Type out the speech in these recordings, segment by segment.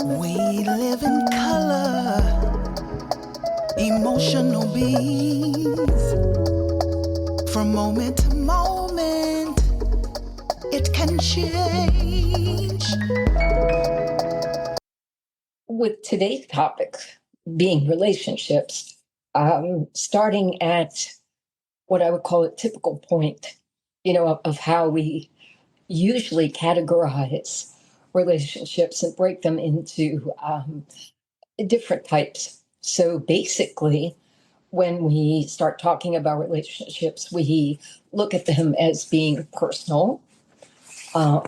We live in color, emotional beings. From moment to moment, it can change. With today's topic being relationships, starting at what I would call a typical point, of how we usually categorize relationships and break them into different types. So basically, when we start talking about relationships, we look at them as being personal,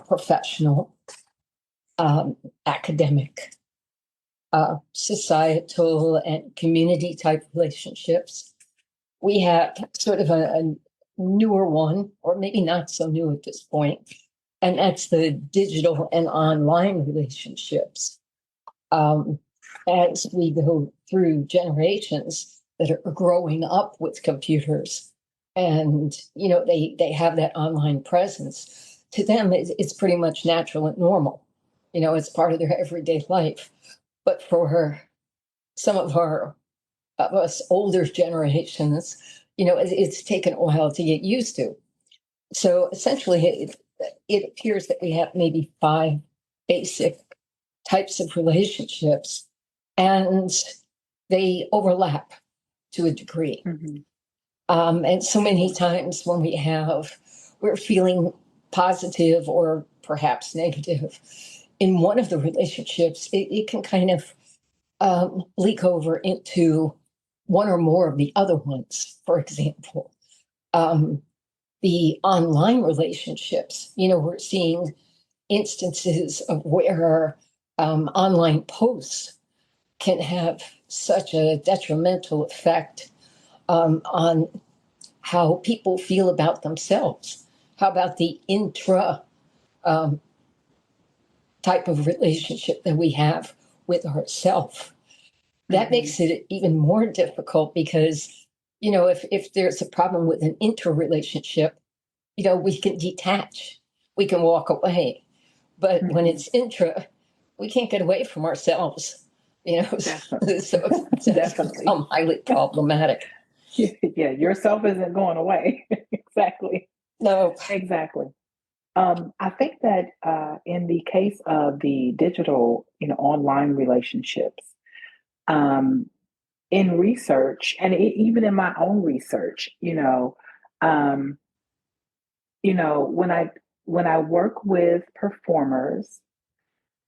professional, academic, societal, and community type relationships. We have sort of a newer one, or maybe not so new at this point, and that's the digital and online relationships. As we go through generations that are growing up with computers, and they have that online presence, to them it's pretty much natural and normal. It's part of their everyday life. But for some of us older generations, it's taken a while to get used to. So essentially, it appears that we have maybe 5 basic types of relationships, and they overlap to a degree. Mm-hmm. And so many times when we're feeling positive or perhaps negative in one of the relationships, it can kind of leak over into one or more of the other ones. For example, the online relationships, we're seeing instances of where online posts can have such a detrimental effect on how people feel about themselves. How about the intra type of relationship that we have with ourselves? That Mm-hmm. makes it even more difficult because, if there's a problem with an interrelationship, we can detach, we can walk away. But when it's intra, we can't get away from ourselves, Definitely. so it's Definitely. become highly problematic. Yeah, yourself isn't going away. Exactly. No. Exactly. I think that in the case of the digital, online relationships, in research and even in my own research, um, when I work with performers,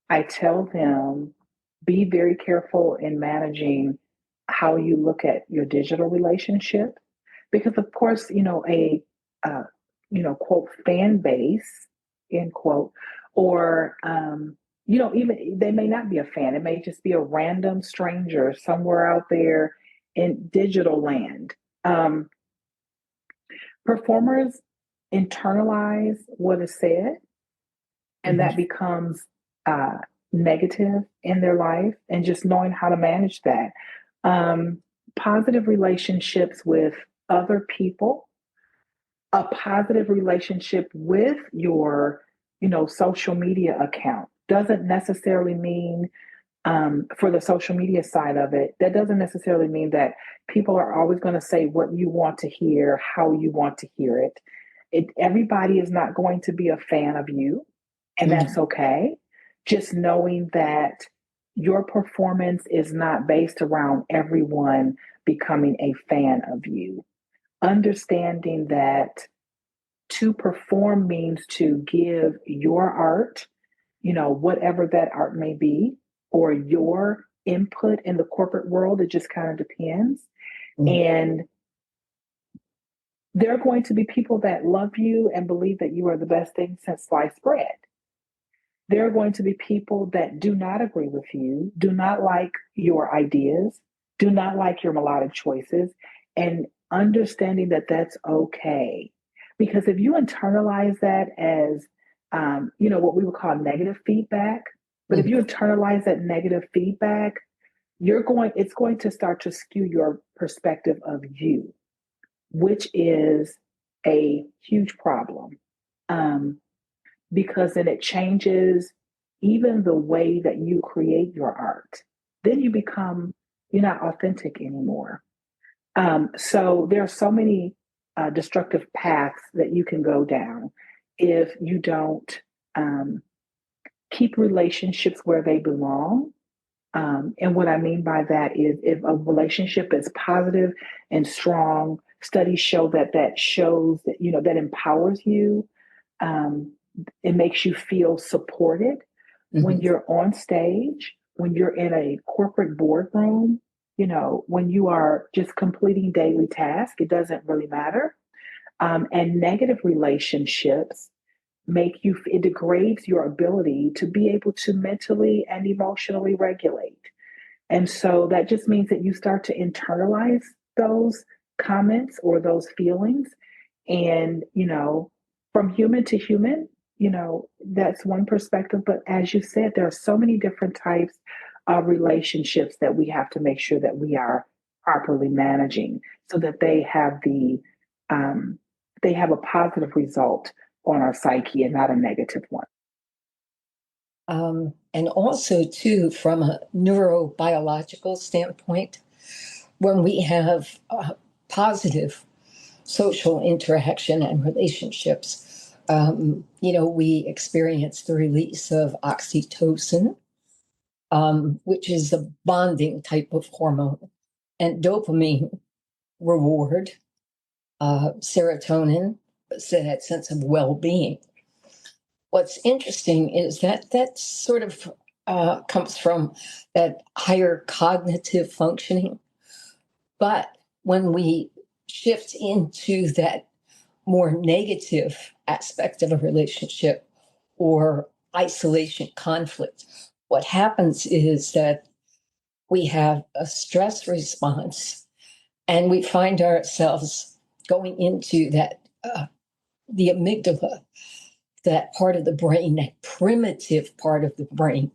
I tell them be very careful in managing how you look at your digital relationship, because of course, uh, quote fan base end quote, or even they may not be a fan. It may just be a random stranger somewhere out there in digital land. Um, Performers internalize what is said, and that becomes uh, negative in their life, and just knowing how to manage that. Um, Positive relationships with other people, a positive relationship with your, social media account doesn't necessarily mean, for the social media side of it, that doesn't necessarily mean that people are always going to say what you want to hear, how you want to hear it. Everybody is not going to be a fan of you, and that's okay. Just knowing that your performance is not based around everyone becoming a fan of you. Understanding that to perform means to give your art, whatever that art may be, or your input in the corporate world. It just kind of depends. And there are going to be people that love you and believe that you are the best thing since sliced bread. There are going to be people that do not agree with you, do not like your ideas, do not like your melodic choices, and understanding that that's okay. Because if you internalize that as, what we would call negative feedback, but if you internalize that negative feedback, it's going to start to skew your perspective of you, which is a huge problem. Because then it changes even the way that you create your art, then you're not authentic anymore. So there are so many destructive paths that you can go down if you don't um, keep relationships where they belong. And what I mean by that is if a relationship is positive and strong, studies show that shows that, that empowers you. Um, it makes you feel supported when Mhm. you're on stage, when you're in a corporate boardroom, when you are just completing daily tasks, it doesn't really matter. And negative relationships it degrades your ability to be able to mentally and emotionally regulate. And so that just means that you start to internalize those comments or those feelings. And, from human to human, that's one perspective. But as you said, there are so many different types of relationships that we have to make sure that we are properly managing so that um, they have a positive result on our psyche and not a negative one. And also, too, from a neurobiological standpoint, when we have positive social interaction and relationships, we experience the release of oxytocin, which is a bonding type of hormone, and dopamine, reward, serotonin, so that sense of well-being. What's interesting is that sort of comes from that higher cognitive functioning. But when we shift into that more negative aspect of a relationship or isolation conflict, what happens is that we have a stress response and we find ourselves going into the amygdala, that part of the brain, that primitive part of the brain.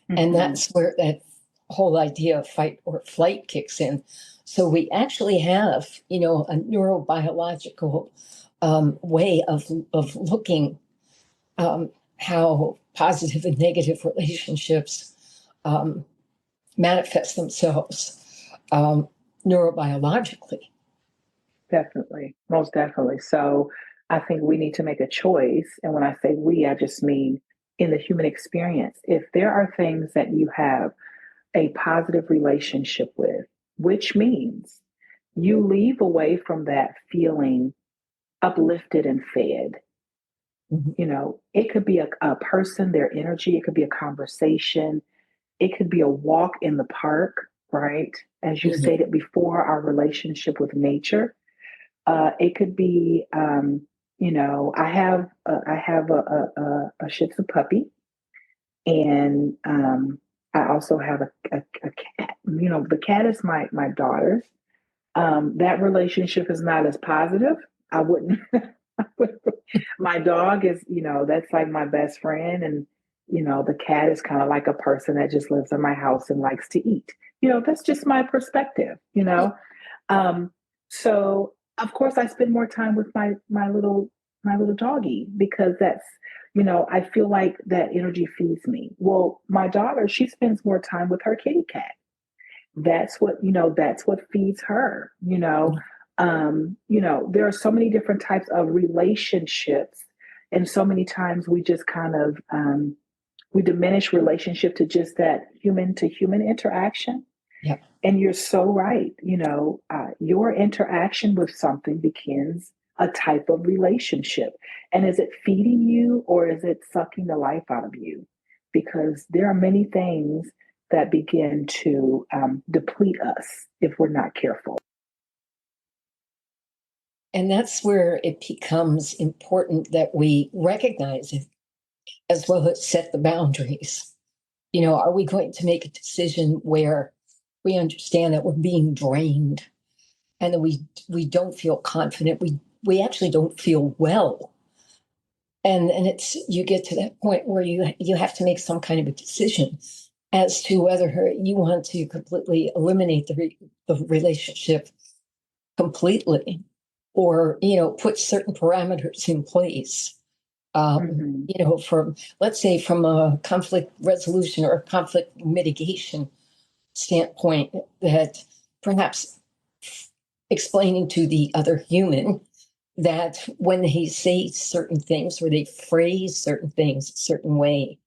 And Mm-hmm. that's where that whole idea of fight or flight kicks in. So we actually have, a neurobiological way of looking how positive and negative relationships um, manifest themselves um, neurobiologically. Definitely, most definitely. So I think we need to make a choice. And when I say we, I just mean in the human experience. If there are things that you have a positive relationship with, which means you leave away from that feeling uplifted and fed. Mhm. It could be a person, their energy, it could be a conversation, it could be a walk in the park, right? As you Mhm. stated before, our relationship with nature. It could be, I have a Shih Tzu puppy, and I also have a cat. The cat is my daughter's. That relationship is not as positive. I wouldn't. My dog is, that's like my best friend, and the cat is kind of like a person that just lives in my house and likes to eat. That's just my perspective. Um, so of course I spend more time with my little doggy because I feel like that energy feeds me. Well, my daughter, she spends more time with her kitty cat. That's what feeds her. There are so many different types of relationships, and so many times we just kind of we diminish relationship to just that human to human interaction. Yeah. And you're so right. Your interaction with something begins a type of relationship. And is it feeding you or is it sucking the life out of you? Because there are many things that begin to deplete us if we're not careful. And that's where it becomes important that we recognize it as well as set the boundaries. Are we going to make a decision where we understand that we're being drained and that we don't feel confident, we actually don't feel well. And it's you get to that point where you have to make some kind of a decision as to whether you want to completely eliminate the relationship completely or put certain parameters in place From, let's say, from a conflict resolution or a conflict mitigation standpoint, that perhaps explaining to the other human that when they say certain things or they phrase certain things a certain way,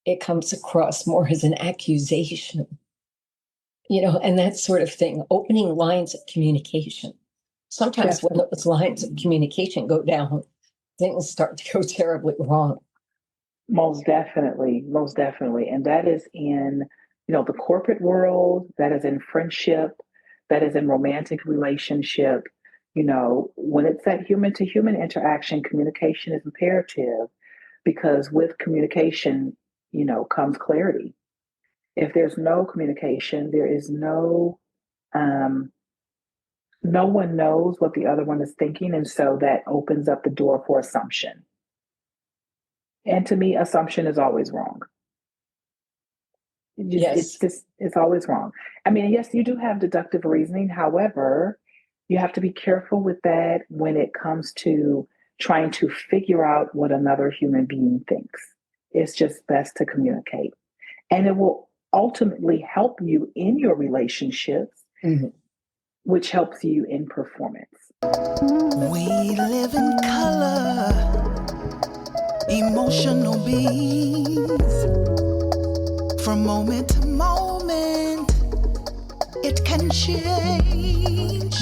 it comes across more as an accusation, and that sort of thing, opening lines of communication. Sometimes when those lines of communication go down, things start to go terribly wrong. Most definitely, most definitely. And that is in, the corporate world, that is in friendship, that is in romantic relationship. When it's that human to human interaction, communication is imperative because with communication, comes clarity. If there's no communication, there is no one knows what the other one is thinking. And so that opens up the door for assumption. And to me, assumption is always wrong. Yes. It's always wrong. I mean, yes, you do have deductive reasoning. However, you have to be careful with that when it comes to trying to figure out what another human being thinks. It's just best to communicate. And it will ultimately help you in your relationships, which helps you in performance. We live in color, emotional beings. From moment to moment, it can change.